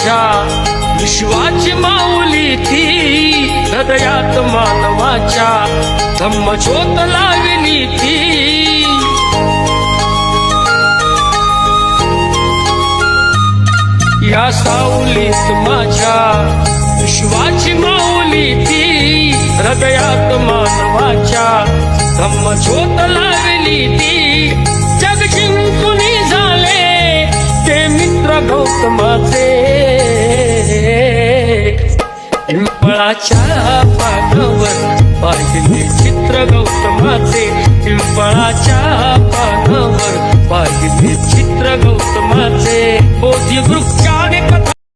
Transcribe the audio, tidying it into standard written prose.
माझ्या विश्वाची माऊली ती हृदयात मानवाच्या धम्मज्योत लावली ती या सावलीत माझ्या विश्वाची माऊली ती हृदयात मानवाच्या धम्मज्योत लावली ती जग जिंकून झाले ते मित्र गौतमाचे पिंपळाच्या पानावर पाहिले चित्र गौतमाचे पिंपळाच्या पानावर पाहिले चित्र गौतमाचे बोधी वृक्षाने